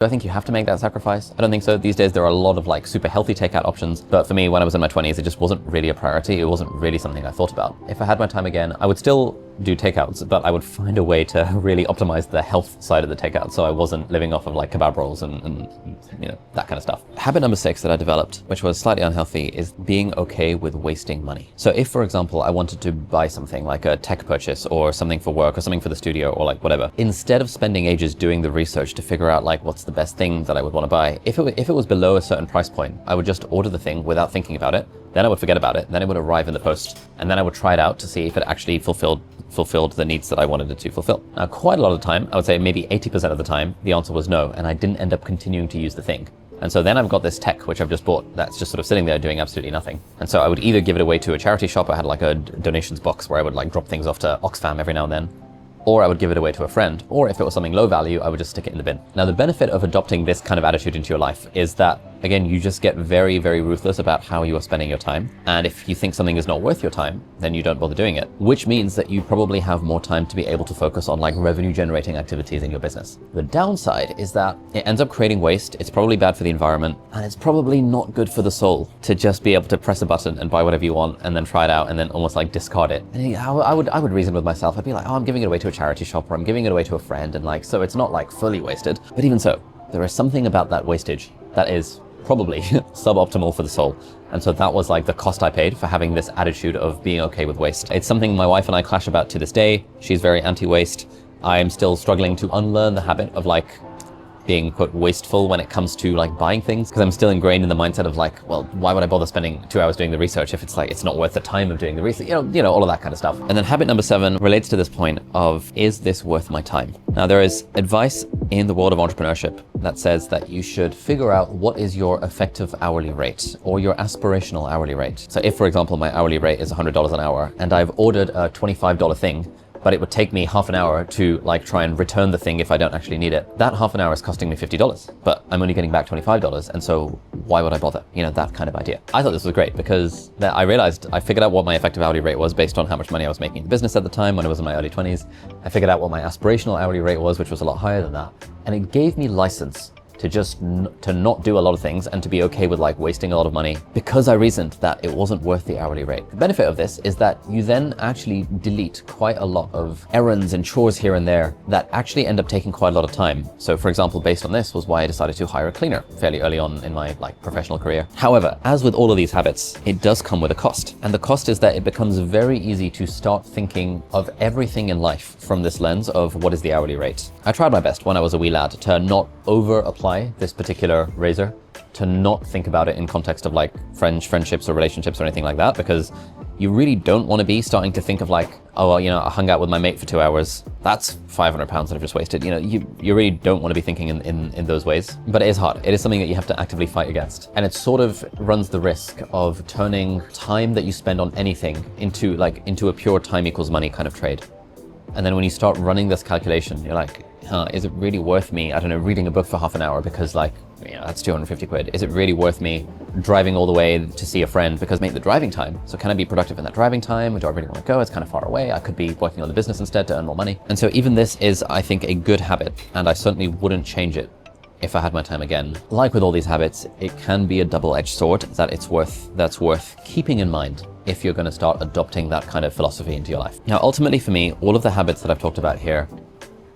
Do I think you have to make that sacrifice? I don't think so. These days there are a lot of like super healthy takeout options, but for me, when I was in my 20s, it just wasn't really a priority. It wasn't really something I thought about. If I had my time again, I would still do takeouts, but I would find a way to really optimize the health side of the takeout, so I wasn't living off of like kebab rolls and you know, that kind of stuff. Habit number 6 that I developed, which was slightly unhealthy, is being okay with wasting money. So if, for example, I wanted to buy something like a tech purchase or something for work or something for the studio or like whatever, instead of spending ages doing the research to figure out like what's the best thing that I would want to buy, if it was below a certain price point, I would just order the thing without thinking about it. Then I would forget about it. Then it would arrive in the post, and then I would try it out to see if it actually fulfilled the needs that I wanted it to fulfill. Now, quite a lot of the time, I would say maybe 80% of the time, the answer was no, and I didn't end up continuing to use the thing. And so then I've got this tech, which I've just bought, that's just sort of sitting there doing absolutely nothing. And so I would either give it away to a charity shop. I had like a donations box where I would like drop things off to Oxfam every now and then, or I would give it away to a friend, or if it was something low value, I would just stick it in the bin. Now, the benefit of adopting this kind of attitude into your life is that, again, you just get very, very ruthless about how you are spending your time. And if you think something is not worth your time, then you don't bother doing it, which means that you probably have more time to be able to focus on like revenue generating activities in your business. The downside is that it ends up creating waste. It's probably bad for the environment, and it's probably not good for the soul to just be able to press a button and buy whatever you want and then try it out and then almost like discard it. And I would reason with myself. I'd be like, oh, I'm giving it away to a charity shop, or I'm giving it away to a friend, and like, so it's not like fully wasted. But even so, there is something about that wastage that is probably suboptimal for the soul. And so that was like the cost I paid for having this attitude of being okay with waste. It's something my wife and I clash about to this day. She's very anti-waste. I am still struggling to unlearn the habit of like being quote wasteful when it comes to like buying things, because I'm still ingrained in the mindset of like, well, why would I bother spending 2 hours doing the research if it's like it's not worth the time of doing the research, you know all of that kind of stuff. And then habit number 7 relates to this point of, is this worth my time? Now, there is advice in the world of entrepreneurship that says that you should figure out what is your effective hourly rate or your aspirational hourly rate. So if, for example, my hourly rate is $100 an hour and I've ordered a $25 thing, but it would take me half an hour to like try and return the thing if I don't actually need it, that half an hour is costing me $50, but I'm only getting back $25. And so why would I bother? You know, that kind of idea. I thought this was great because I realized I figured out what my effective hourly rate was based on how much money I was making in the business at the time when I was in my early 20s. I figured out what my aspirational hourly rate was, which was a lot higher than that. And it gave me license to just to not do a lot of things and to be okay with like wasting a lot of money, because I reasoned that it wasn't worth the hourly rate. The benefit of this is that you then actually delete quite a lot of errands and chores here and there that actually end up taking quite a lot of time. So for example, based on this was why I decided to hire a cleaner fairly early on in my like professional career. However, as with all of these habits, it does come with a cost. And the cost is that it becomes very easy to start thinking of everything in life from this lens of what is the hourly rate. I tried my best when I was a wee lad to not over apply this particular razor, to not think about it in context of like friendships or relationships or anything like that, because you really don't want to be starting to think of like, oh, well, you know, I hung out with my mate for 2 hours. That's 500 pounds that I've just wasted. You know, you really don't want to be thinking in those ways, but it is hard. It is something that you have to actively fight against. And it sort of runs the risk of turning time that you spend on anything into a pure time equals money kind of trade. And then when you start running this calculation, you're like, is it really worth me, I don't know, reading a book for half an hour because like, you know, that's 250 quid. Is it really worth me driving all the way to see a friend because make the driving time? So can I be productive in that driving time? Or do I really want to go? It's kind of far away. I could be working on the business instead to earn more money. And so even this is, I think, a good habit, and I certainly wouldn't change it if I had my time again. Like with all these habits, it can be a double-edged sword that's worth keeping in mind if you're going to start adopting that kind of philosophy into your life. Now, ultimately for me, all of the habits that I've talked about here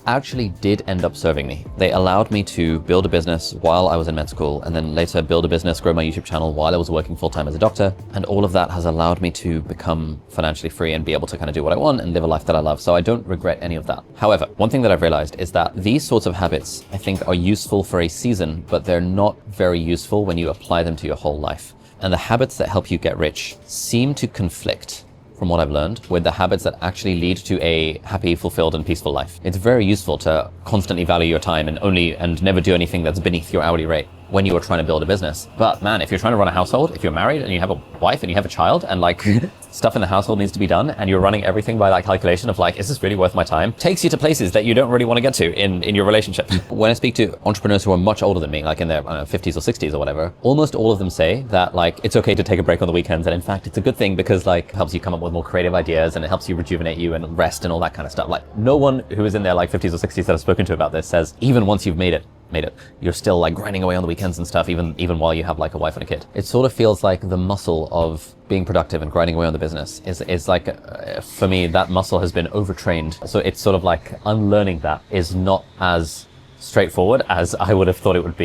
actually did end up serving me. They allowed me to build a business while I was in med school, and then later build a business, grow my YouTube channel while I was working full-time as a doctor. And all of that has allowed me to become financially free and be able to kind of do what I want and live a life that I love. So I don't regret any of that. However, one thing that I've realized is that these sorts of habits, I think, are useful for a season, but they're not very useful when you apply them to your whole life. And the habits that help you get rich seem to conflict, from what I've learned, with the habits that actually lead to a happy, fulfilled, and peaceful life. It's very useful to constantly value your time and never do anything that's beneath your hourly rate. when you are trying to build a business. But man, if you're trying to run a household, if you're married and you have a wife and you have a child and like stuff in the household needs to be done and you're running everything by that calculation of like, is this really worth my time? Takes you to places that you don't really want to get to in your relationship. When I speak to entrepreneurs who are much older than me, like in their 50s or 60s or whatever, almost all of them say that like, it's okay to take a break on the weekends. And in fact, it's a good thing because like it helps you come up with more creative ideas and it helps you rejuvenate you and rest and all that kind of stuff. Like no one who is in their like 50s or 60s that I've spoken to about this says, even once you've made it, you're still like grinding away on the weekends and stuff, even while you have like a wife and a kid. It sort of feels like the muscle of being productive and grinding away on the business is like, for me, that muscle has been overtrained. So it's sort of like unlearning that is not as straightforward as I would have thought it would be.